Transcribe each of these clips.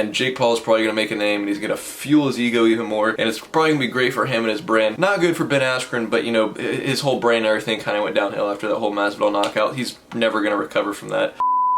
And Jake Paul is probably going to make a name, and he's going to fuel his ego even more, and it's probably going to be great for him and his brand. Not good for Ben Askren, but you know, his whole brand and everything kind of went downhill after that whole Masvidal knockout. He's never going to recover from that.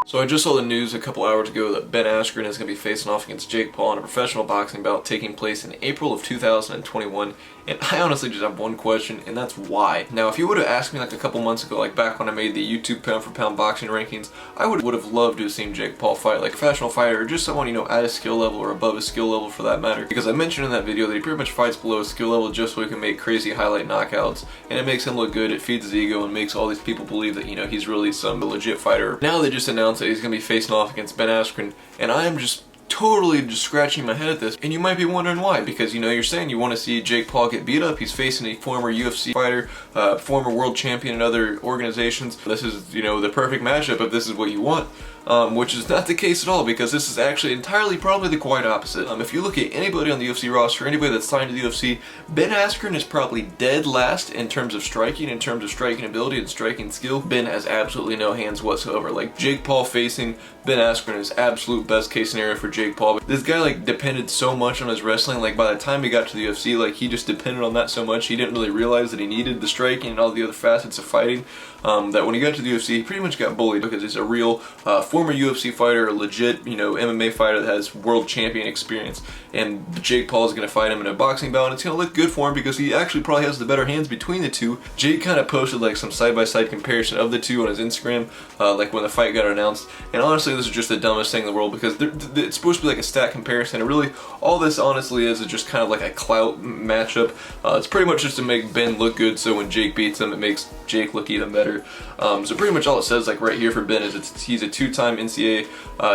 So I just saw the news a couple hours ago that Ben Askren is going to be facing off against Jake Paul in a professional boxing bout taking place in April of 2021. And I honestly just have one question, and that's why. Now, if you would have asked me like a couple months ago, like back when I made the YouTube pound for pound boxing rankings, I would have loved to have seen Jake Paul fight like a professional fighter, or just someone, you know, at his skill level or above his skill level for that matter. Because I mentioned in that video that he pretty much fights below his skill level just so he can make crazy highlight knockouts, and it makes him look good, it feeds his ego, and makes all these people believe that, you know, he's really some legit fighter. Now they just announced that he's going to be facing off against Ben Askren, and I am just totally just scratching my head at this. And you might be wondering why, because you know, you're saying you want to see Jake Paul get beat up. He's facing a former UFC fighter, former world champion in other organizations. This is, you know, the perfect matchup if this is what you want. Which is not the case at all, because this is actually entirely probably the quite opposite. If you look at anybody on the UFC roster, anybody that's signed to the UFC, Ben Askren is probably dead last in terms of striking ability and striking skill. Ben has absolutely no hands whatsoever. Like, Jake Paul facing Ben Askren is absolute best case scenario for Jake Paul. This guy like depended so much on his wrestling, like by the time he got to the UFC, like he just depended on that so much, he didn't really realize that he needed the striking and all the other facets of fighting, that when he got to the UFC, he pretty much got bullied, because he's a real former UFC fighter, a legit, you know, MMA fighter that has world champion experience. And Jake Paul is going to fight him in a boxing bout, and it's going to look good for him because he actually probably has the better hands between the two. Jake kind of posted like some side-by-side comparison of the two on his Instagram, like when the fight got announced. And honestly, this is just the dumbest thing in the world, because it's supposed to be like a stat comparison, and really all this honestly is just kind of like a clout matchup. It's pretty much just to make Ben look good, so when Jake beats him, it makes Jake look even better. So pretty much all it says, like right here for Ben, is he's a two-time NCAA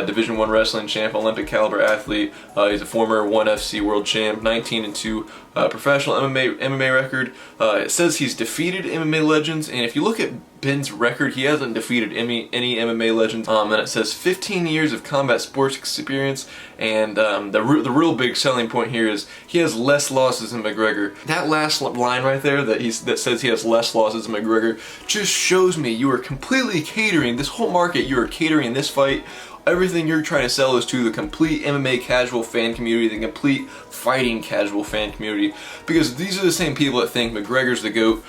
Division I wrestling champ, Olympic caliber athlete. He's a former 1FC world champ, 19-2 professional MMA record. It says he's defeated MMA legends, and if you look at Ben's record, he hasn't defeated any MMA legends. And it says 15 years of combat sports experience, and the real big selling point here is he has less losses than McGregor. That last line right there that says he has less losses than McGregor just shows me you are completely catering this whole market. You are catering this fight. Everything you're trying to sell is to the complete MMA casual fan community, the complete fighting casual fan community, because these are the same people that think McGregor's the GOAT,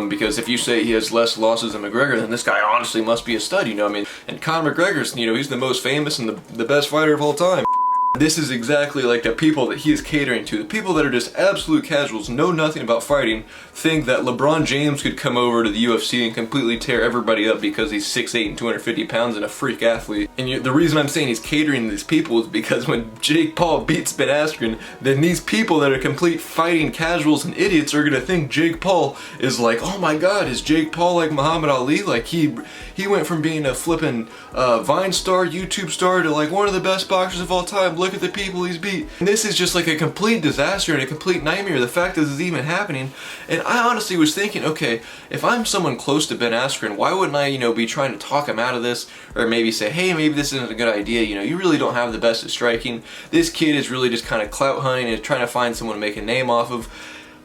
because if you say he has less losses than McGregor, then this guy honestly must be a stud, you know what I mean? And Conor McGregor's, you know, he's the most famous and the best fighter of all time. This is exactly like the people that he is catering to. The people that are just absolute casuals, know nothing about fighting, think that LeBron James could come over to the UFC and completely tear everybody up because he's 6'8" and 250 pounds and a freak athlete. And the reason I'm saying he's catering to these people is because when Jake Paul beats Ben Askren, then these people that are complete fighting casuals and idiots are gonna think Jake Paul is like, oh my god, is Jake Paul like Muhammad Ali? Like he went from being a flippin' Vine star, YouTube star, to like one of the best boxers of all time. Look at the people he's beat. And this is just like a complete disaster and a complete nightmare, the fact that this is even happening. And I honestly was thinking, okay, if I'm someone close to Ben Askren, why wouldn't I, you know, be trying to talk him out of this, or maybe say, hey, maybe this isn't a good idea, you know, you really don't have the best at striking. This kid is really just kind of clout hunting and trying to find someone to make a name off of.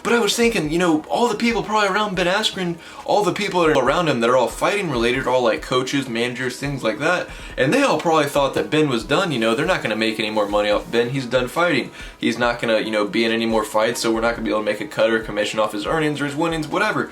But I was thinking, you know, all the people probably around Ben Askren, all the people that are around him that are all fighting related, are all like coaches, managers, things like that, and they all probably thought that Ben was done, you know, they're not going to make any more money off Ben, he's done fighting. He's not going to, you know, be in any more fights, so we're not going to be able to make a cut or a commission off his earnings or his winnings, whatever.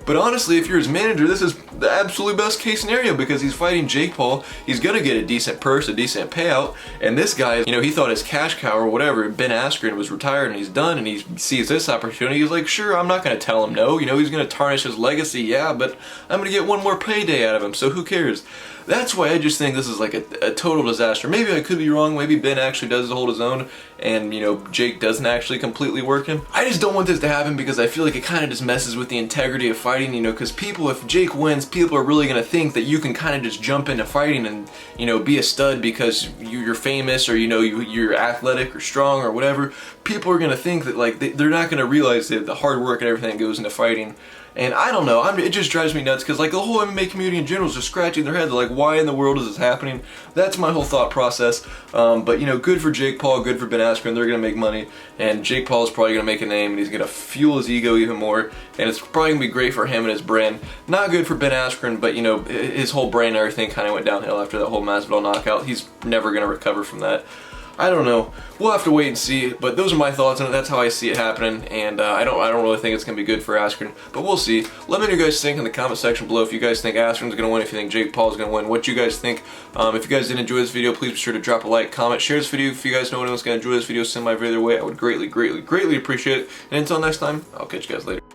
But honestly, if you're his manager, this is the absolute best case scenario, because he's fighting Jake Paul. He's gonna get a decent purse, a decent payout, and this guy, you know, he thought his cash cow or whatever, Ben Askren, was retired and he's done, and he sees this opportunity. He's like, sure, I'm not gonna tell him no. You know, he's gonna tarnish his legacy, yeah, but I'm gonna get one more payday out of him, so who cares? That's why I just think this is like a total disaster. Maybe I could be wrong. Maybe Ben actually does hold his own, and you know, Jake doesn't actually completely work him. I just don't want this to happen, because I feel like it kind of just messes with the integrity of fighting, you know, because people, if Jake wins, people are really going to think that you can kind of just jump into fighting and, you know, be a stud because you're famous, or, you know, you're athletic or strong or whatever. People are going to think that, like, they're not going to realize that the hard work and everything that goes into fighting. And I don't know, it just drives me nuts, because like the whole MMA community in general is just scratching their head. They're like, why in the world is this happening? That's my whole thought process. But you know, good for Jake Paul, good for Ben Askren. They're going to make money, and Jake Paul is probably going to make a name, and he's going to fuel his ego even more, and it's probably going to be great for him and his brand. Not good for Ben Askren, but you know, his whole brand and everything kind of went downhill after that whole Masvidal knockout. He's never going to recover from that. I don't know. We'll have to wait and see, but those are my thoughts on it. That's how I see it happening, and I don't really think it's going to be good for Askren, but we'll see. Let me know what you guys think in the comment section below. If you guys think Askren's going to win, if you think Jake Paul's going to win, what you guys think. If you guys did enjoy this video, please be sure to drop a like, comment, share this video. If you guys know anyone's going to enjoy this video, send my video their way. I would greatly, greatly, greatly appreciate it. And until next time, I'll catch you guys later.